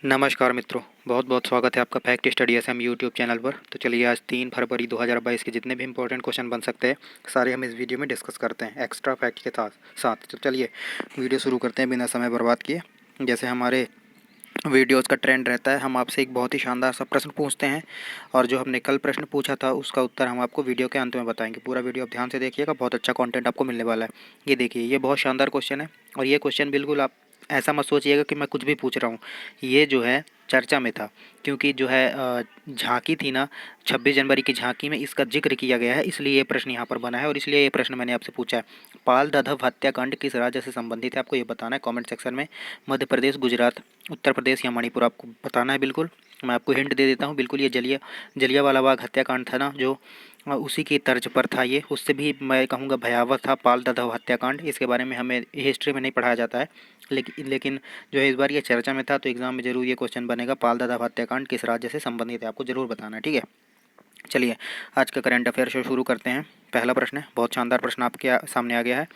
नमस्कार मित्रों, बहुत बहुत स्वागत है आपका fact study SM YouTube channel पर। तो चलिए आज 3 फरवरी 2022 के जितने भी इंपॉर्टेंट क्वेश्चन बन सकते हैं सारे हम इस वीडियो में डिस्कस करते हैं एक्स्ट्रा फैक्ट के साथ। तो चलिए वीडियो शुरू करते हैं बिना समय बर्बाद किए। जैसे हमारे वीडियोज़ का ट्रेंड रहता है, हम आपसे एक बहुत ही शानदार सा प्रश्न पूछते हैं और जो हमने कल प्रश्न पूछा था उसका उत्तर हम आपको वीडियो के अंत में बताएंगे। पूरा वीडियो आप ध्यान से देखिएगा, बहुत अच्छा कंटेंट आपको मिलने वाला है। ये देखिए, ये बहुत शानदार क्वेश्चन है और ये क्वेश्चन बिल्कुल आप ऐसा मत सोचिएगा कि मैं कुछ भी पूछ रहा हूँ। ये जो है चर्चा में था, क्योंकि जो है झांकी थी ना, 26 जनवरी की झांकी में इसका जिक्र किया गया है, इसलिए ये प्रश्न यहाँ पर बना है और इसलिए ये प्रश्न मैंने आपसे पूछा है। पाल दाधव हत्याकांड किस राज्य से संबंधित है, आपको ये बताना है कमेंट सेक्शन में। मध्य प्रदेश, गुजरात, उत्तर प्रदेश या मणिपुर, आपको बताना है। बिल्कुल मैं आपको हिंट दे देता हूँ। बिल्कुल ये जलियांवाला बाग हत्याकांड था ना, जो उसी की तर्ज पर था। ये उससे भी मैं कहूँगा भयावह था पाल दाधव हत्याकांड। इसके बारे में हमें हिस्ट्री में नहीं पढ़ाया जाता है, लेकिन जो है इस बार ये चर्चा में था, तो एग्जाम में जरूर ये क्वेश्चन बनेगा। पाल दाधव हत्याकांड किस राज्य से संबंधित है, आपको जरूर बताना है, ठीक है। चलिए आज का करंट अफेयर शो शुरू करते हैं। पहला प्रश्न है, बहुत शानदार प्रश्न आपके सामने आ गया है।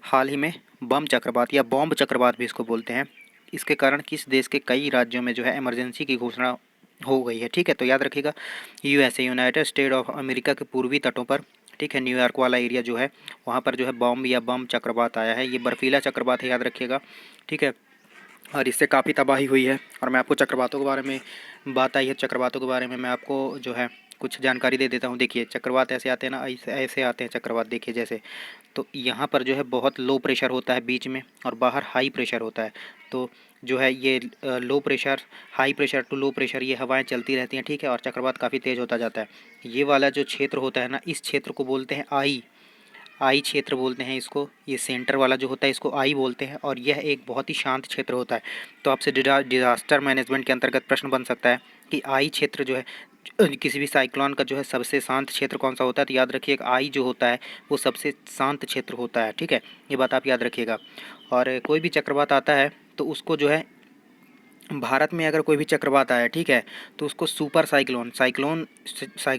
हाल ही में बम चक्रवात या बॉम्ब चक्रवात भी इसको बोलते हैं, इसके कारण किस देश के कई राज्यों में जो है इमरजेंसी की घोषणा हो गई है, ठीक है। तो याद रखिएगा, USA United state of America के पूर्वी तटों पर, ठीक है, न्यूयॉर्क वाला एरिया जो है वहाँ पर जो है बॉम्ब या बम चक्रवात आया है। ये बर्फीला चक्रवात है, याद रखिएगा, ठीक है। और इससे काफ़ी तबाही हुई है और मैं आपको चक्रवातों के बारे में बात आई है, चक्रवातों के बारे में मैं आपको जो है कुछ जानकारी दे देता हूँ। देखिए चक्रवात ऐसे आते हैं ना, ऐसे आते हैं चक्रवात, देखिए जैसे। तो यहाँ पर जो है बहुत लो प्रेशर होता है बीच में और बाहर हाई प्रेशर होता है। तो जो है ये low pressure, high pressure to low pressure, ये हवाएं चलती रहती हैं, ठीक है। और चक्रवात काफ़ी तेज़ होता जाता है। ये वाला जो क्षेत्र होता है ना, इस क्षेत्र को बोलते हैं आई क्षेत्र बोलते हैं इसको। ये सेंटर वाला जो होता है इसको आई बोलते हैं और यह एक बहुत ही शांत क्षेत्र होता है। तो आपसे डिजास्टर मैनेजमेंट के अंतर्गत प्रश्न बन सकता है कि आई क्षेत्र जो है किसी भी साइक्लोन का जो है सबसे शांत क्षेत्र कौन सा होता है। तो याद रखिए आई जो होता है वो सबसे शांत क्षेत्र होता है, ठीक है। ये बात आप याद रखिएगा। और कोई भी चक्रवात आता है तो उसको जो है भारत में अगर कोई भी चक्रवात आया, ठीक है, तो उसको सुपर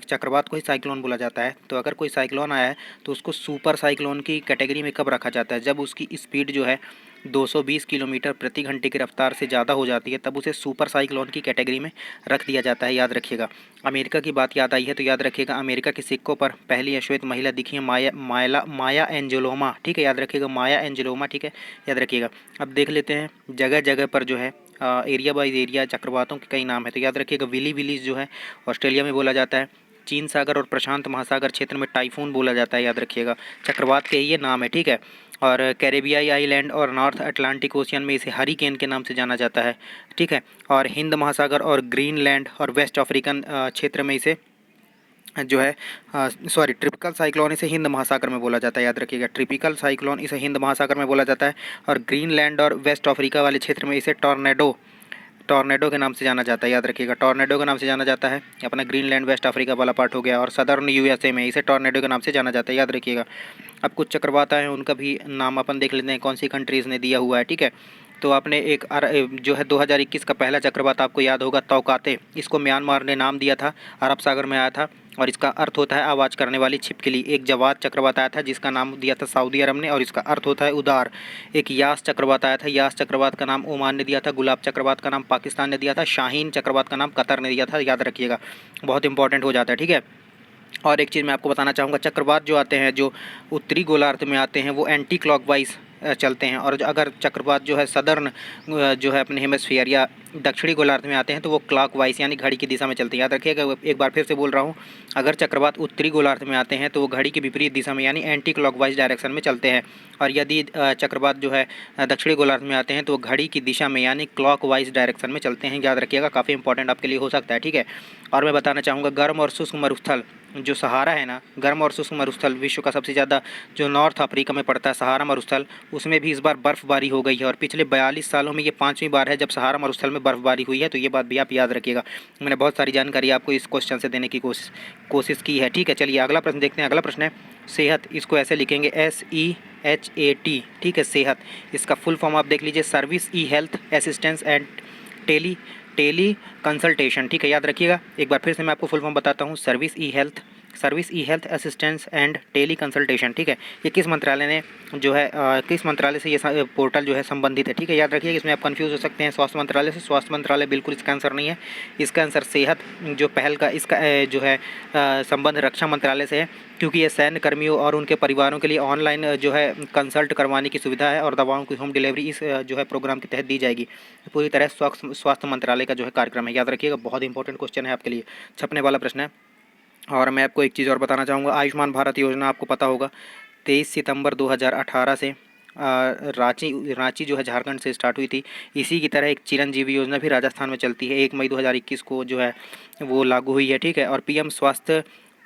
चक्रवात को ही साइक्लोन बोला जाता है। तो अगर कोई साइक्लोन आया है तो उसको सुपर साइक्लोन की कैटेगरी में कब रखा जाता है, जब उसकी स्पीड जो है 220 किलोमीटर प्रति घंटे की रफ्तार से ज़्यादा हो जाती है, तब उसे सुपर साइक्लोन की कैटेगरी में रख दिया जाता है, याद रखिएगा। अमेरिका की बात याद आई है तो याद रखिएगा, अमेरिका के सिक्कों पर पहली अश्वेत महिला दिखी है, माया एंजेलोमा, ठीक है, याद रखिएगा, माया एंजेलोमा, ठीक है, याद रखिएगा। अब देख लेते हैं जगह जगह पर जो है एरिया बाइज एरिया चक्रवातों के कई नाम है। तो याद रखिएगा, विली विलीज जो है ऑस्ट्रेलिया में बोला जाता है, चीन सागर और प्रशांत महासागर क्षेत्र में टाइफून बोला जाता है, याद रखिएगा। चक्रवात के ये नाम है, ठीक है। और कैरेबियाई आइलैंड और नॉर्थ अटलांटिक ओशियन में इसे हरिकेन के नाम से जाना जाता है, ठीक है। और हिंद महासागर और ग्रीनलैंड और वेस्ट अफ्रीकन क्षेत्र में इसे जो है ट्रिपिकल साइक्लोन इसे हिंद महासागर में बोला जाता है, याद रखिएगा। ट्रिपिकल साइक्लोन इसे हिंद महासागर में बोला जाता है और ग्रीनलैंड और वेस्ट अफ्रीका वाले क्षेत्र में इसे टॉर्नेडो के नाम से जाना जाता है, याद रखिएगा। टॉर्नेडो के नाम से जाना जाता है अपना ग्रीनलैंड वेस्ट अफ्रीका वाला पार्ट हो गया। और सदर्न यूएसए में इसे टॉर्नेडो के नाम से जाना जाता है, याद रखिएगा। अब कुछ चक्रवात हैं उनका भी नाम अपन देख लेते हैं, कौन सी कंट्रीज़ ने दिया हुआ है, ठीक है। तो आपने जो है 2021 का पहला चक्रवात आपको याद होगा, तौकाते, इसको म्यांमार ने नाम दिया था, अरब सागर में आया था और इसका अर्थ होता है आवाज़ करने वाली छिपकली। एक जवाद चक्रवात आया था जिसका नाम दिया था सऊदी अरब ने और इसका अर्थ होता है उदार। एक यास चक्रवात आया था, यास चक्रवात का नाम ओमान ने दिया था। गुलाब चक्रवात का नाम पाकिस्तान ने दिया था। शाहीन चक्रवात का नाम कतर ने दिया था, याद रखिएगा, बहुत इंपॉर्टेंट हो जाता है, ठीक है। और एक चीज़ मैं आपको बताना चाहूँगा, चक्रवात जो आते हैं जो उत्तरी गोलार्ध में आते हैं वो एंटी क्लॉकवाइज चलते हैं, और अगर चक्रवात जो है सदर्न जो है अपने हेमिस्फीयर या दक्षिणी गोलार्ध में आते हैं तो वो क्लॉकवाइज यानी घड़ी की दिशा में चलते हैं, याद रखिएगा। एक बार फिर से बोल रहा हूँ, अगर चक्रवात उत्तरी गोलार्ध में आते हैं तो वो घड़ी की विपरीत दिशा में यानी एंटी क्लॉकवाइज डायरेक्शन में चलते हैं, और यदि चक्रवात जो है दक्षिणी गोलार्ध में आते हैं तो वो घड़ी की दिशा में यानी क्लॉकवाइज डायरेक्शन में चलते हैं, याद रखिएगा, काफ़ी इंपॉर्टेंट आपके लिए हो सकता है, ठीक है। और मैं बताना चाहूँगा, गर्म और शुष्क मरुस्थल जो सहारा है ना, गर्म और शुष्क मरुस्थल विश्व का सबसे ज़्यादा जो नॉर्थ अफ्रीका में पड़ता है सहारा मरुस्थल, उसमें भी इस बार बर्फ़बारी हो गई है और पिछले 42 सालों में ये 5वीं बार है जब सहारा मरुस्थल में बर्फ़बारी हुई है। तो ये बात भी आप याद रखिएगा। मैंने बहुत सारी जानकारी आपको इस क्वेश्चन से देने की कोशिश की है, ठीक है। चलिए अगला प्रश्न देखते हैं। अगला प्रश्न है सेहत, इसको ऐसे लिखेंगे SEHAT, ठीक है, सेहत। इसका फुल फॉर्म आप देख लीजिए, service e health assistance and teleconsultation, ठीक है, याद रखिएगा। एक बार फिर से मैं आपको फुल फॉर्म बताता हूँ, service e health service e health assistance and teleconsultation, ठीक है। ये किस मंत्रालय ने जो है किस मंत्रालय से ये पोर्टल जो है संबंधित है, ठीक है। याद रखिए इसमें आप कंफ्यूज हो सकते हैं स्वास्थ्य मंत्रालय से। स्वास्थ्य मंत्रालय बिल्कुल इसका आंसर नहीं है। इसका आंसर सेहत जो पहल का इसका जो है संबंध रक्षा मंत्रालय से है, क्योंकि ये सैन्य कर्मियों और उनके परिवारों के लिए ऑनलाइन जो है कंसल्ट करवाने की सुविधा है और दवाओं की होम डिलीवरी इस जो है प्रोग्राम के तहत दी जाएगी। पूरी तरह स्वास्थ्य मंत्रालय का जो है कार्यक्रम है। याद रखिएगा, बहुत इंपॉर्टेंट क्वेश्चन है आपके लिए, छपने वाला प्रश्न है। और मैं आपको एक चीज़ और बताना चाहूँगा, आयुष्मान भारत योजना आपको पता होगा 23 सितंबर 2018 से रांची जो है झारखंड से स्टार्ट हुई थी। इसी की तरह एक चिरंजीवी योजना भी राजस्थान में चलती है, 1 मई 2021 को जो है वो लागू हुई है, ठीक है। और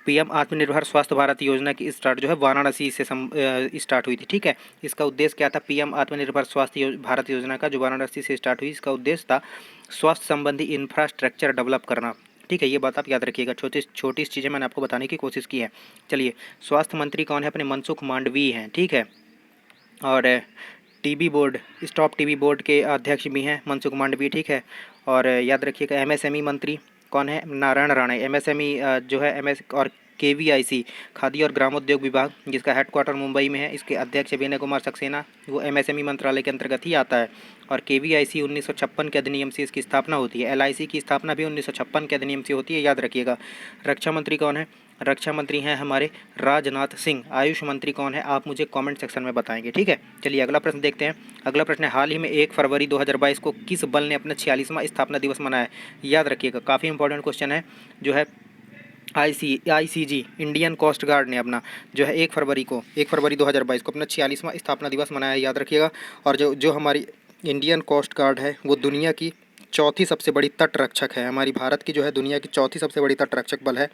पीएम आत्मनिर्भर स्वास्थ्य भारत योजना की स्टार्ट जो है वाराणसी से स्टार्ट हुई थी, ठीक है। इसका उद्देश्य क्या था? पीएम आत्मनिर्भर स्वास्थ्य भारत योजना का जो वाराणसी से स्टार्ट हुई, इसका उद्देश्य था स्वास्थ्य संबंधी इंफ्रास्ट्रक्चर डेवलप करना, ठीक है। ये बात आप याद रखिएगा, छोटी चीज़ें मैंने आपको बताने की कोशिश की है। चलिए, स्वास्थ्य मंत्री कौन है? अपने मनसुख मांडवीय हैं, ठीक है। और TB board, stop TB board के अध्यक्ष भी हैं मनसुख मांडवीय, ठीक है। और याद रखिएगा एमएसएमई मंत्री कौन है? नारायण राणे। एमएसएमई जो है एमएस और केवीआईसी खादी और ग्रामोद्योग विभाग, जिसका हेडक्वार्टर मुंबई में है, इसके अध्यक्ष विनय कुमार सक्सेना, वो एमएसएमई मंत्रालय के अंतर्गत ही आता है। और केवीआईसी 1956 के अधिनियम से इसकी स्थापना होती है। एलआईसी की स्थापना भी 1956 के अधिनियम से होती है, याद रखिएगा। रक्षा मंत्री कौन है? रक्षा मंत्री हैं हमारे राजनाथ सिंह। आयुष मंत्री कौन है? आप मुझे कमेंट सेक्शन में बताएंगे, ठीक है। चलिए अगला प्रश्न देखते हैं। अगला प्रश्न है, हाल ही में 1 फरवरी 2022 को किस बल ने अपना 46वां स्थापना दिवस मनाया? याद रखिएगा, काफ़ी इंपॉर्टेंट क्वेश्चन है। जो है आईसीजी इंडियन कोस्ट गार्ड ने अपना जो है 1 फरवरी 2022 को अपना 46वां स्थापना दिवस मनाया, याद रखिएगा। और जो हमारी इंडियन कोस्ट गार्ड है वो दुनिया की चौथी सबसे बड़ी तटरक्षक है। हमारी भारत की जो है दुनिया की चौथी सबसे बड़ी तटरक्षक बल है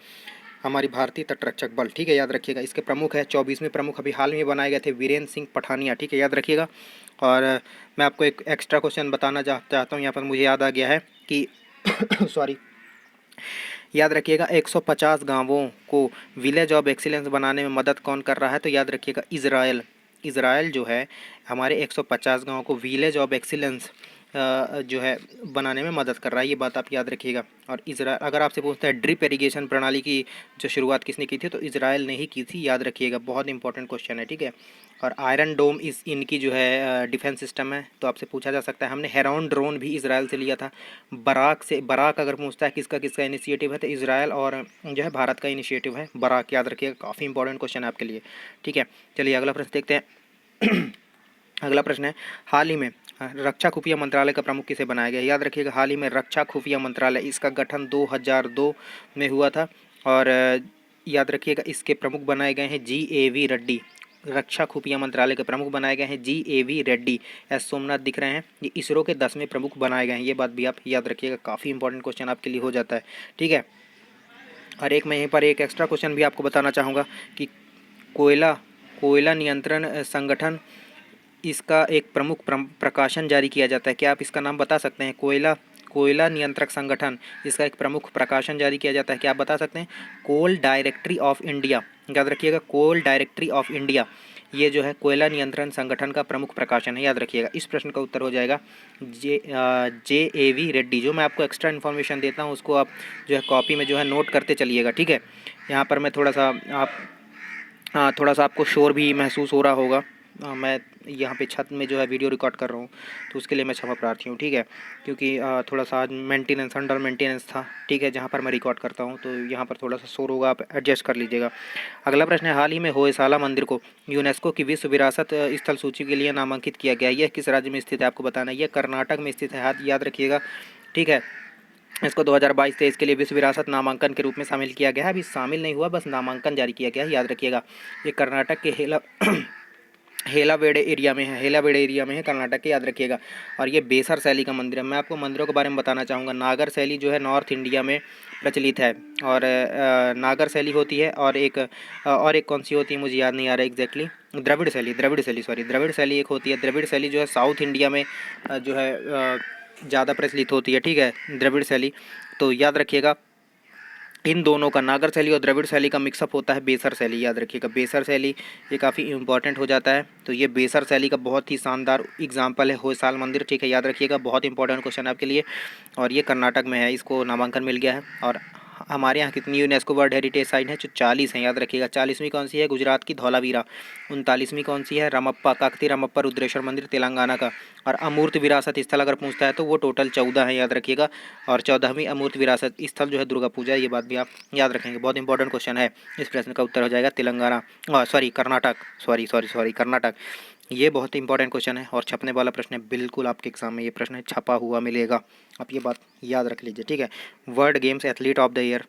हमारी भारतीय तटरक्षक बल, ठीक है। याद रखिएगा, इसके प्रमुख है 24वें प्रमुख अभी हाल में बनाए गए थे वीरेंद्र सिंह पठानिया, ठीक है। याद रखिएगा। और मैं आपको एक एक्स्ट्रा क्वेश्चन बताना चाहता हूँ, यहाँ पर मुझे याद आ गया है कि सॉरी, याद रखिएगा 150 गांवों को विलेज ऑफ एक्सीलेंस बनाने में मदद कौन कर रहा है? तो याद रखिएगा इज़राइल जो है हमारे 150 गांवों को विलेज ऑफ एक्सीलेंस जो है बनाने में मदद कर रहा है, ये बात आप याद रखिएगा। और इज़राइल, अगर आपसे पूछता है ड्रिप इरिगेशन प्रणाली की जो शुरुआत किसने की थी, तो इज़राइल ने ही की थी, याद रखिएगा। बहुत इंपॉर्टेंट क्वेश्चन है, ठीक है। और आयरन डोम इनकी जो है डिफेंस सिस्टम है, तो आपसे पूछा जा सकता है। हमने हेरॉन ड्रोन भी इज़राइल से लिया था। बराक अगर पूछता है किसका इनिशिएटिव है, तो इज़राइल और जो है भारत का इनिशिएटिव है बराक, याद रखिएगा। काफ़ी इंपॉर्टेंट क्वेश्चन है आपके लिए, ठीक है। चलिए अगला प्रश्न देखते हैं। अगला प्रश्न है, हाल ही में रक्षा खुफिया मंत्रालय का प्रमुख किसे बनाया गया? याद रखिएगा, हाल ही में रक्षा खुफिया मंत्रालय, इसका गठन 2002 में हुआ था। और याद रखिएगा, इसके प्रमुख बनाए गए हैं GAV रेड्डी। रक्षा खुफिया मंत्रालय के प्रमुख बनाए गए हैं GAV रेड्डी। एस सोमनाथ दिख रहे हैं, ये इसरो के 10वें प्रमुख बनाए गए हैं, ये बात भी आप याद रखिएगा। काफ़ी इंपॉर्टेंट क्वेश्चन आपके लिए हो जाता है, ठीक है। और एक मैं यहीं पर एक एक्स्ट्रा क्वेश्चन भी आपको बताना चाहूँगा कि कोयला नियंत्रण संगठन, इसका एक प्रमुख प्रकाशन जारी किया जाता है, क्या आप इसका नाम बता सकते हैं? कोयला नियंत्रक संगठन, इसका एक प्रमुख प्रकाशन जारी किया जाता है, क्या आप बता सकते हैं? कोल डायरेक्टरी ऑफ इंडिया, याद रखिएगा, कोल डायरेक्टरी ऑफ इंडिया, ये जो है कोयला नियंत्रण संगठन का प्रमुख प्रकाशन है, याद रखिएगा। इस प्रश्न का उत्तर हो जाएगा JAV रेड्डी। जो मैं आपको एक्स्ट्रा इन्फॉर्मेशन देता हूँ उसको आप जो है कॉपी में जो है नोट करते चलिएगा, ठीक है। यहाँ पर मैं थोड़ा सा आपको शोर भी महसूस हो रहा होगा। मैं यहाँ पे छत में जो है वीडियो रिकॉर्ड कर रहा हूँ, तो उसके लिए मैं क्षमा प्रार्थी हूँ, ठीक है। क्योंकि थोड़ा सा आज अंडर मेंटेनेंस था, ठीक है, जहाँ पर मैं रिकॉर्ड करता हूँ, तो यहाँ पर थोड़ा सा शोर होगा, आप एडजस्ट कर लीजिएगा। अगला प्रश्न है, हाल ही में होयसाला मंदिर को यूनेस्को की विश्व विरासत स्थल सूची के लिए नामांकित किया गया, यह किस राज्य में स्थित है? आपको बताना है। यह कर्नाटक में स्थित है, याद रखिएगा, ठीक है। इसको 2022-23 के लिए विश्व विरासत नामांकन के रूप में शामिल किया गया है, अभी शामिल नहीं हुआ, बस नामांकन जारी किया गया है, याद रखिएगा। ये कर्नाटक के हेलावेडे एरिया में है कर्नाटक के, याद रखिएगा। और ये बेसर शैली का मंदिर है। मैं आपको मंदिरों के बारे में बताना चाहूँगा। नागर शैली जो है नॉर्थ इंडिया में प्रचलित है, और नागर शैली होती है, और एक कौन सी होती है मुझे याद नहीं आ रहा एग्जैक्टली। द्रविड़ शैली एक होती है। द्रविड़ शैली जो है साउथ इंडिया में जो है ज़्यादा प्रचलित होती है, ठीक है, द्रविड़ शैली। तो याद रखिएगा, इन दोनों का, नागर शैली और द्रविड़ शैली का मिक्सअप होता है बेसर शैली, याद रखिएगा। बेसर शैली ये काफ़ी इंपॉर्टेंट हो जाता है। तो ये बेसर शैली का बहुत ही शानदार एग्जाम्पल है होयसाल मंदिर, ठीक है, याद रखिएगा। बहुत इंपॉर्टेंट क्वेश्चन आपके लिए, और ये कर्नाटक में है, इसको नामांकन मिल गया है। और हमारे यहाँ कितनी यूनेस्को वर्ल्ड हेरिटेज साइट है? जो 40 है, याद रखिएगा। 40वीं कौन सी है? गुजरात की धौलावीरा। 39वीं कौन सी है? रमप्पा, काकती रमप्पा रुद्रेश्वर मंदिर तेलंगाना का। और अमूर्त विरासत स्थल अगर पूछता है तो वो टोटल 14 है, याद रखिएगा। और 14वीं अमूर्त विरासत स्थल जो है दुर्गा पूजा, ये बात भी आप याद रखेंगे, बहुत इंपॉर्टेंट क्वेश्चन है। इस प्रश्न का उत्तर हो जाएगा तेलंगाना, सॉरी कर्नाटक, सॉरी कर्नाटक। ये बहुत इंपॉर्टेंट क्वेश्चन है और छपने वाला प्रश्न है, बिल्कुल आपके एग्जाम में ये प्रश्न छपा हुआ मिलेगा। आप ये बात याद रख लीजिए, ठीक है। World games athlete of the year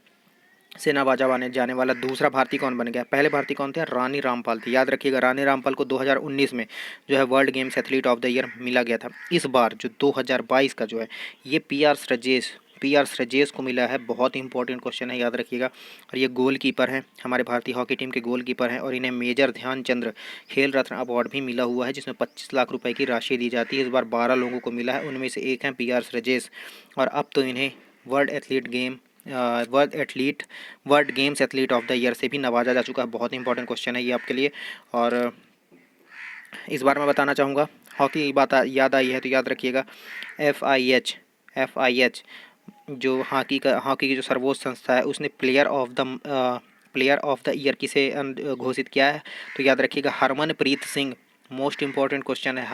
से नवाजा बने जाने वाला दूसरा भारतीय कौन बन गया? पहले भारतीय कौन थे? रानी रामपाल थी, याद रखिएगा। रानी रामपाल को 2019 में जो है world games athlete of the year मिला गया था। इस बार जो 2022 का जो है ये पी आर श्रजेश को मिला है। बहुत इंपॉर्टेंट क्वेश्चन है, याद रखिएगा। और ये गोलकीपर हैं, हमारे भारतीय हॉकी टीम के गोलकीपर हैं, और इन्हें मेजर ध्यानचंद्र खेल रत्न अवार्ड भी मिला हुआ है, जिसमें 25 लाख रुपए की राशि दी जाती है। इस बार 12 लोगों को मिला है, उनमें से एक हैं पी.आर. श्रजेश। और अब तो इन्हें world games athlete of the year से भी नवाजा जा चुका है। बहुत इंपॉर्टेंट क्वेश्चन है ये आपके लिए। और इस बार मैं बताना चाहूँगा, हॉकी की बात याद आई है तो याद रखिएगा, एफ आई एच जो हॉकी की जो सर्वोच्च संस्था है, उसने प्लेयर ऑफ द ईयर किसे घोषित किया है? तो याद रखिएगा Harmanpreet Singh. Most important question है।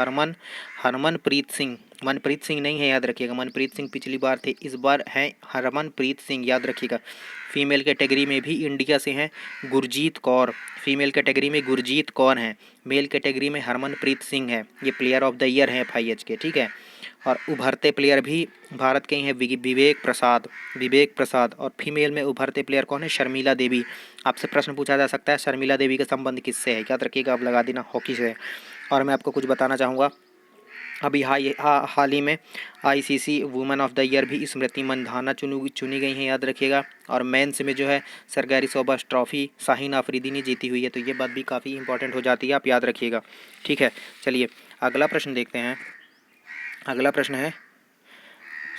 हरमनप्रीत सिंह, मनप्रीत सिंह नहीं है, याद रखिएगा। मनप्रीत सिंह पिछली बार थे, इस बार हैं हरमनप्रीत सिंह, याद रखिएगा। फीमेल कैटेगरी में भी इंडिया से हैं गुरजीत कौर, फीमेल कैटेगरी में गुरजीत कौर हैं। मेल कैटेगरी में हरमनप्रीत सिंह है, ये प्लेयर ऑफ द ईयर हैं एफ के, ठीक है। और उभरते प्लेयर भी भारत के ही हैं, विवेक प्रसाद। और फीमेल में उभरते प्लेयर कौन है? शर्मिला देवी। आपसे प्रश्न पूछा जा सकता है शर्मिला देवी का संबंध किससे है? याद रखिएगा, आप लगा देना हॉकी से। और मैं आपको कुछ बताना चाहूँगा, अभी हाल ही में ICC women of the year भी स्मृति मंधाना चुनी गई हैं, याद रखिएगा। और मेंस में जो है सरकारी सोबर्स ट्रॉफी शाहीन आफरीदी ने जीती हुई है, तो ये बात भी काफ़ी इंपॉर्टेंट हो जाती है, आप याद रखिएगा, ठीक है। चलिए अगला प्रश्न देखते हैं। अगला प्रश्न है,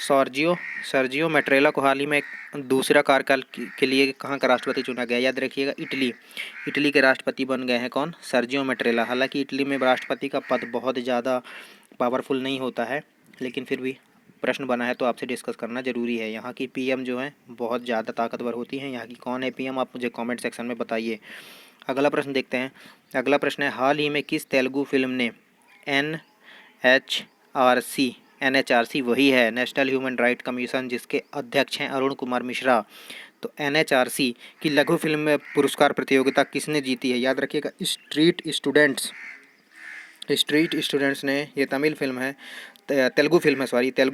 सर्जियो मैट्रेला को हाल ही में दूसरा कार्यकाल के लिए कहाँ का राष्ट्रपति चुना गया? याद रखिएगा, इटली के राष्ट्रपति बन गए हैं कौन? सर्जियो मैट्रेला। हालांकि इटली में राष्ट्रपति का पद बहुत ज़्यादा पावरफुल नहीं होता है, लेकिन फिर भी प्रश्न बना है तो आपसे डिस्कस करना ज़रूरी है। यहाँ की पीएम जो है बहुत ज़्यादा ताकतवर होती हैं। यहाँ की कौन है पीएम, आप मुझे कमेंट सेक्शन में बताइए। अगला प्रश्न देखते हैं। अगला प्रश्न है, हाल ही में किस तेलुगु फिल्म ने NHRC वही है नेशनल ह्यूमन राइट कमीशन, जिसके अध्यक्ष हैं अरुण कुमार मिश्रा। तो NHRC की लघु फिल्म में पुरस्कार प्रतियोगिता किसने जीती है? याद रखिएगा, स्ट्रीट स्टूडेंट्स ने, ये तमिल फिल्म है, तेलुगु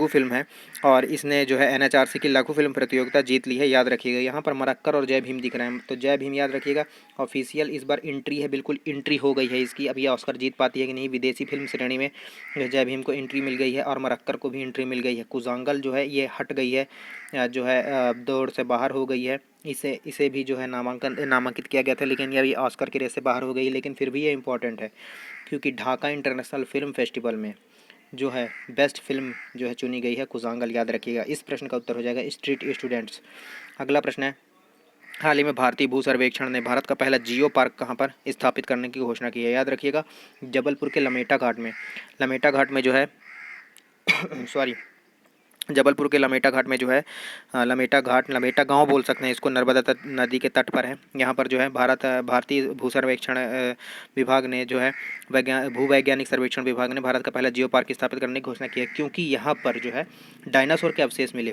फिल्म है। और इसने जो है NHRC की लघु फिल्म प्रतियोगिता जीत ली है, याद रखिएगा। यहाँ पर मरक्कर और जय भीम दिख रहे हैं, तो जय भीम याद रखिएगा। ऑफिशियल इस बार एंट्री है, बिल्कुल एंट्री हो गई है इसकी। अब ये ऑस्कर जीत पाती है कि नहीं, विदेशी फिल्म श्रेणी में जय भीम को एंट्री मिल गई है और मरक्कर को भी एंट्री मिल गई है। कुजांगल जो है ये हट गई है, जो है दौड़ से बाहर हो गई है। इसे भी जो है नामांकित किया गया था, लेकिन ये अभी ऑस्कर की रेस से बाहर हो गई, लेकिन फिर भी ये इंपॉर्टेंट है, क्योंकि ढाका इंटरनेशनल फिल्म फेस्टिवल में जो है बेस्ट फिल्म जो है चुनी गई है कुजांगल, याद रखिएगा। इस प्रश्न का उत्तर हो जाएगा स्ट्रीट स्टूडेंट्स। अगला प्रश्न है, हाल ही में भारतीय भू सर्वेक्षण ने भारत का पहला जियो पार्क कहाँ पर स्थापित करने की घोषणा की है? याद रखिएगा, जबलपुर के लमेटा घाट में जो है सॉरी जबलपुर के लमेटा घाट में जो है लमेटा गांव बोल सकते हैं इसको, नर्मदा नदी के तट पर है। यहाँ पर जो है भारतीय भू सर्वेक्षण विभाग ने जो है भूवैज्ञानिक सर्वेक्षण विभाग ने भारत का पहला जियो पार्क स्थापित करने की घोषणा की है, क्योंकि यहाँ पर जो है डायनासोर के अवशेष मिले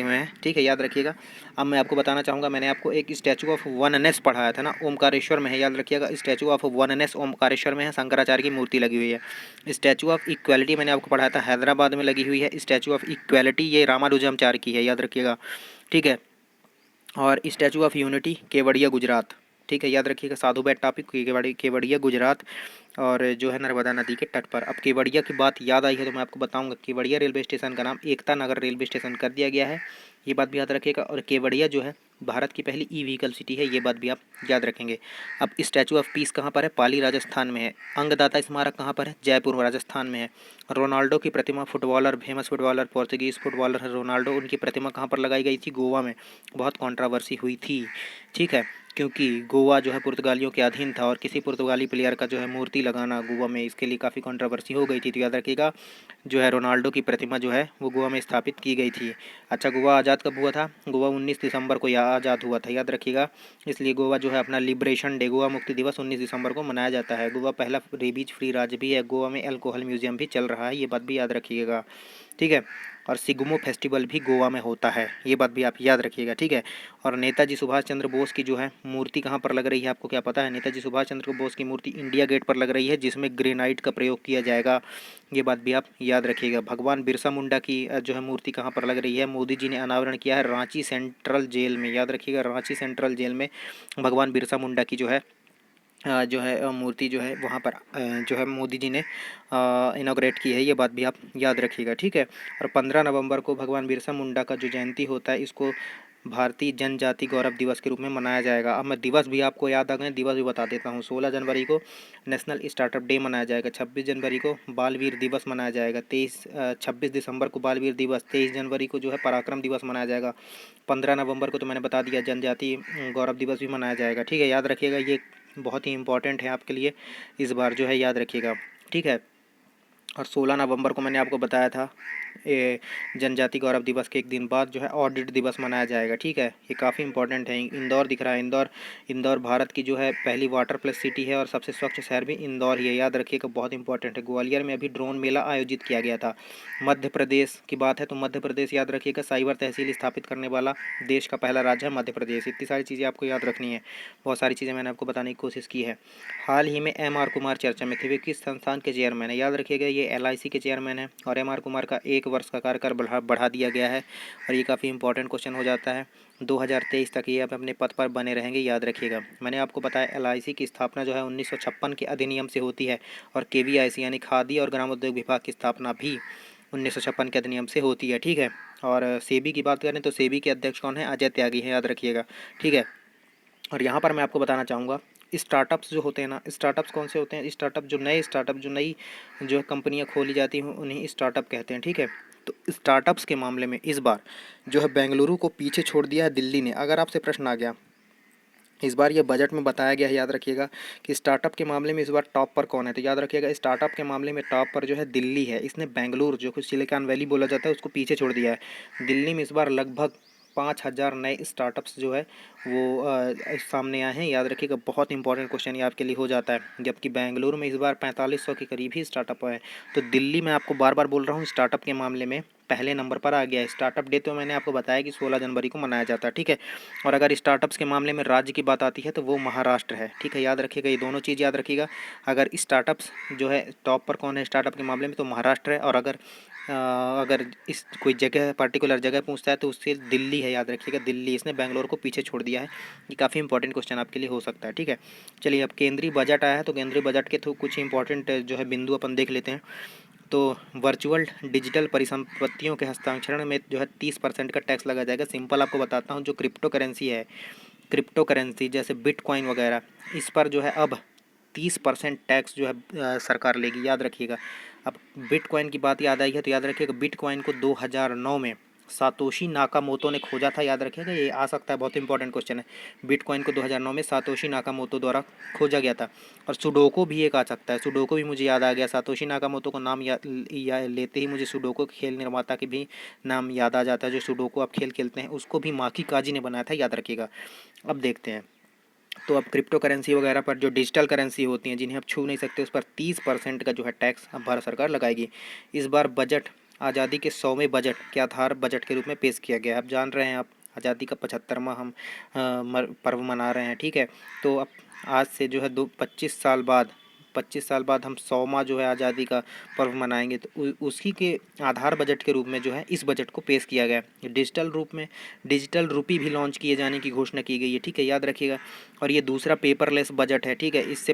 हुए हैं, ठीक है, याद रखिएगा। अब मैं आपको बताना चाहूँगा, मैंने आपको एक स्टैचू ऑफ वननेस पढ़ाया था ना, ओमकारेश्वर में है, याद रखिएगा। स्टैचू ऑफ वननेस ओमकारेश्वर में है, शंकराचार्य की मूर्ति लगी हुई है। स्टैचू ऑफ इक्वलिटी मैंने आपको पढ़ाया था, हैदराबाद में लगी हुई है। स्टैचू ऑफ इक्वलिटी ये रामानुजमचार्य की है, याद रखिएगा, ठीक है। और statue of unity Kevadia Gujarat, ठीक है, याद रखिएगा। साधु बैट टॉपिक केवड़िया गुजरात, और जो है नर्मदा नदी के तट पर। अब केवड़िया की बात याद आई है तो मैं आपको बताऊंगा, केवड़िया रेलवे स्टेशन का नाम एकता नगर रेलवे स्टेशन कर दिया गया है, ये बात भी याद रखिएगा। और केवड़िया जो है भारत की पहली ई-व्हीकल सिटी है, ये बात भी आप याद रखेंगे। अब स्टैचू ऑफ पीस कहाँ पर है? पाली राजस्थान में है। अंगदाता स्मारक कहाँ पर है? जयपुर राजस्थान में है। रोनाल्डो की प्रतिमा, फेमस फुटबॉलर, पोर्चुगीज फुटबॉलर है रोनाल्डो, उनकी प्रतिमा कहाँ पर लगाई गई थी? गोवा में। बहुत कंट्रोवर्सी हुई थी, ठीक है। क्योंकि गोवा जो है पुर्तगालियों के अधीन था और किसी पुर्तगाली प्लेयर का जो है मूर्ति लगाना गोवा में, इसके लिए काफ़ी कंट्रोवर्सी हो गई थी। तो याद रखिएगा जो है रोनाल्डो की प्रतिमा जो है वो गोवा में स्थापित की गई थी। अच्छा, गोवा आज़ाद कब हुआ था? गोवा 19 दिसंबर को आज़ाद हुआ था, याद रखिएगा। इसलिए गोवा जो है अपना लिबरेशन डे, गोवा मुक्ति दिवस 19 दिसंबर को मनाया जाता है। गोवा पहला रेबीज फ्री राज्य भी है। गोवा में अल्कोहल म्यूजियम भी चल रहा है, ये बात भी याद रखिएगा, ठीक है। और सिग्मो फेस्टिवल भी गोवा में होता है, ये बात भी आप याद रखिएगा, ठीक है। और नेताजी सुभाष चंद्र बोस की जो है मूर्ति कहाँ पर लग रही है, आपको क्या पता है? नेताजी सुभाष चंद्र बोस की मूर्ति इंडिया गेट पर लग रही है, जिसमें ग्रेनाइट का प्रयोग किया जाएगा, ये बात भी आप याद रखिएगा। भगवान बिरसा मुंडा की जो है मूर्ति कहाँ पर लग रही है? मोदी जी ने अनावरण किया है रांची सेंट्रल जेल में, याद रखिएगा, रांची सेंट्रल जेल में भगवान बिरसा मुंडा की जो है मूर्ति जो है वहाँ पर जो है मोदी जी ने इनॉग्रेट की है, ये बात भी आप याद रखिएगा, ठीक है। और 15 नवंबर को भगवान बिरसा मुंडा का जो जयंती होता है, इसको भारतीय जनजाति गौरव दिवस के रूप में मनाया जाएगा। अब मैं दिवस भी आपको याद आ गए, दिवस भी बता देता हूँ। 16 जनवरी को नेशनल स्टार्टअप डे मनाया जाएगा। 26 जनवरी को बालवीर दिवस मनाया जाएगा। 26 दिसंबर को बालवीर दिवस। 23 जनवरी को जो है पराक्रम दिवस मनाया जाएगा। 15 नवंबर को तो मैंने बता दिया जनजाति गौरव दिवस भी मनाया जाएगा, ठीक है। याद रखिएगा, ये बहुत ही इंपॉर्टेंट है आपके लिए, इस बार जो है याद रखिएगा, ठीक है। और 16 नवंबर को मैंने आपको बताया था ये जनजाति गौरव दिवस के एक दिन बाद जो है ऑडिट दिवस मनाया जाएगा, ठीक है। ये काफ़ी इंपॉर्टेंट है। इंदौर दिख रहा है, इंदौर भारत की जो है पहली वाटर प्लस सिटी है और सबसे स्वच्छ शहर भी इंदौर ही है, याद रखिएगा, बहुत इंपॉर्टेंट है। ग्वालियर में अभी ड्रोन मेला आयोजित किया गया था। मध्य प्रदेश की बात है तो मध्य प्रदेश याद रखिएगा, साइबर तहसील स्थापित करने वाला देश का पहला राज्य है मध्य प्रदेश। इतनी सारी चीज़ें आपको याद रखनी है, बहुत सारी चीज़ें मैंने आपको बताने की कोशिश की है। हाल ही में एम.आर. कुमार चर्चा में थे, वे किस संस्थान के चेयरमैन है? याद रखिएगा, ये एल.आई.सी के चेयरमैन है। और एम.आर. कुमार का 1 वर्ष का कार्यकाल बढ़ा दिया गया है और ये काफ़ी इंपॉर्टेंट क्वेश्चन हो जाता है। 2023 तक ये अपने पद पर बने रहेंगे, याद रखिएगा। मैंने आपको बताया एल.आई.सी की स्थापना जो है 1956 के अधिनियम से होती है और के.वी.आई.सी यानी खादी और ग्रामोद्योग विभाग की स्थापना भी 1956 के अधिनियम से होती है, ठीक है। और सेबी की बात करें तो सेबी के अध्यक्ष कौन है? अजय त्यागी हैं, याद रखिएगा, ठीक है। और यहाँ पर मैं आपको बताना चाहूँगा, स्टार्टअप्स जो होते हैं ना, स्टार्टअप्स कौन से होते हैं? स्टार्टअप जो नई जो है कंपनियाँ खोली जाती हैं उन्हें स्टार्टअप कहते हैं, ठीक है। तो स्टार्टअप्स के मामले में इस बार जो है बेंगलुरु को पीछे छोड़ दिया है दिल्ली ने। अगर आपसे प्रश्न आ गया, इस बार ये बजट में बताया गया है, याद रखिएगा, कि स्टार्टअप के मामले में इस बार टॉप पर कौन है, तो याद रखिएगा स्टार्टअप के मामले में टॉप पर जो है दिल्ली है। इसने बेंगलुरु जो कुछ सिलिकॉन वैली बोला जाता है उसको पीछे छोड़ दिया है। दिल्ली में इस बार लगभग 5,000 नए स्टार्टअप्स जो है वो सामने आए हैं, याद रखिएगा, बहुत इंपॉर्टेंट क्वेश्चन ये आपके लिए हो जाता है। जबकि बेंगलुरु में इस बार 4500 के करीब ही स्टार्टअप है। तो दिल्ली मैं आपको बार बार बोल रहा हूँ स्टार्टअप के मामले में पहले नंबर पर आ गया है। स्टार्टअप डे तो मैंने आपको बताया कि 16 जनवरी को मनाया जाता है, ठीक है। और अगर स्टार्टअप्स के मामले में राज्य की बात आती है तो वो महाराष्ट्र है, ठीक है, याद रखिएगा, ये दोनों चीज़ याद रखिएगा। अगर स्टार्टअप्स जो है टॉप पर कौन है स्टार्टअप के मामले में तो महाराष्ट्र है। और अगर इस कोई जगह पर्टिकुलर जगह पूछता है तो उससे दिल्ली है, याद रखिएगा, दिल्ली। इसने बेंगलोर को पीछे छोड़ दिया है। ये काफ़ी इंपॉर्टेंट क्वेश्चन आपके लिए हो सकता है, ठीक है। चलिए, अब केंद्रीय बजट आया है तो केंद्रीय बजट के थ्रू कुछ इंपॉर्टेंट जो है बिंदु अपन देख लेते हैं। तो वर्चुअल डिजिटल परिसंपत्तियों के हस्तांतरण में जो है 30% का टैक्स लगा जाएगा। सिंपल आपको बताता हूँ, जो क्रिप्टो करेंसी है, क्रिप्टो करेंसी जैसे बिटकॉइन वगैरह, इस पर जो है अब 30% टैक्स जो है सरकार लेगी, याद रखिएगा। अब बिटकॉइन की बात याद आई है तो याद रखिएगा, बिटकॉइन को 2009 में सातोशी नाकामोतो ने खोजा था, याद रखिएगा, ये आ सकता है, बहुत इंपॉर्टेंट क्वेश्चन है। बिटकॉइन को 2009 में सातोशी नाकामोतो द्वारा खोजा गया था। और सुडोको भी एक आ सकता है, सुडोको भी मुझे याद आ गया। सातोशी नाकामोतो को नाम लेते ही मुझे सुडोको खेल निर्माता के भी नाम याद आ जाता है। जो सुडोको आप खेल खेलते हैं उसको भी माकी काजी ने बनाया था, याद रखिएगा। अब देखते हैं, तो अब क्रिप्टो करेंसी वगैरह पर जो डिजिटल करेंसी होती हैं जिन्हें आप छू नहीं सकते, उस पर 30% का जो है टैक्स अब भारत सरकार लगाएगी। इस बार बजट आज़ादी के 100वें बजट के आधार बजट के रूप में पेश किया गया है। अब जान रहे हैं आप, आज़ादी का 75वां हम पर्व मना रहे हैं, ठीक है। तो अब आज से जो है 25 साल बाद हम 100वां जो है आज़ादी का पर्व मनाएंगे। तो उसी के आधार बजट के रूप में जो है इस बजट को पेश किया गया है। डिजिटल रूप में डिजिटल रूपी भी लॉन्च किए जाने की घोषणा की गई है, ठीक है, याद रखिएगा। और ये दूसरा पेपरलेस बजट है, ठीक है। इससे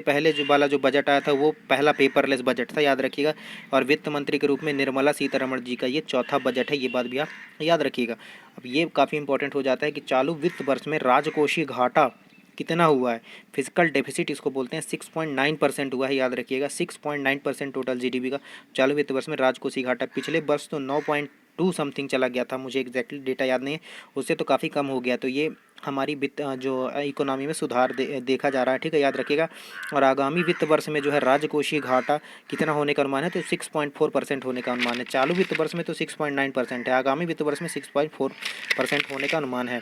पहले जो बजट आया था वो पहला पेपरलेस बजट था, याद रखिएगा। और वित्त मंत्री के रूप में निर्मला सीतारमण जी का ये चौथा बजट है, ये बात भी आप याद रखिएगा। अब ये काफ़ी इंपॉर्टेंट हो जाता है कि चालू वित्त वर्ष में राजकोषीय घाटा कितना हुआ है। फिजिकल डेफिसिट इसको बोलते हैं, 6.9% हुआ है, याद रखिएगा। 6.9% टोटल जीडीपी का चालू वित्त वर्ष में राजकोषीय घाटा। पिछले वर्ष तो 2 समथिंग चला गया था, मुझे एग्जैक्टली डेटा याद नहीं है, उससे तो काफ़ी कम हो गया। तो ये हमारी वित्त जो इकोनॉमी में सुधार देखा जा रहा है, ठीक है, याद रखिएगा। और आगामी वित्त वर्ष में जो है राजकोषीय घाटा कितना होने का अनुमान है, तो 6.4% होने का अनुमान है। चालू वित्त वर्ष में तो 6.9% है, आगामी वित्त वर्ष में 6.4% होने का अनुमान है,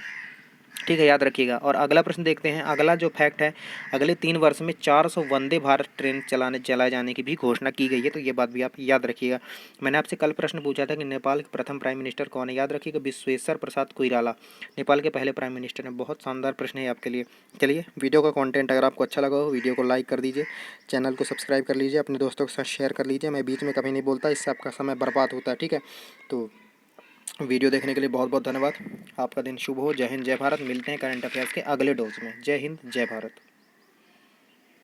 ठीक है, याद रखिएगा। और अगला प्रश्न देखते हैं। अगला जो फैक्ट है, अगले 3 वर्ष में 400 वंदे भारत ट्रेन चलाए जाने की भी घोषणा की गई है, तो ये बात भी आप याद रखिएगा। मैंने आपसे कल प्रश्न पूछा था कि नेपाल के प्रथम प्राइम मिनिस्टर कौन है, याद रखिएगा, विश्वेश्वर प्रसाद कोइराला नेपाल के पहले प्राइम मिनिस्टर हैं। बहुत शानदार प्रश्न है आपके लिए। चलिए, वीडियो का कॉन्टेंट अगर आपको अच्छा लगा हो, वीडियो को लाइक कर दीजिए, चैनल को सब्सक्राइब कर लीजिए, अपने दोस्तों के साथ शेयर कर लीजिए। मैं बीच में कभी नहीं बोलता, इससे आपका समय बर्बाद होता है, ठीक है। तो वीडियो देखने के लिए बहुत बहुत धन्यवाद। आपका दिन शुभ हो। जय हिंद, जय भारत। मिलते हैं करंट अफेयर्स के अगले डोज में। जय हिंद, जय भारत।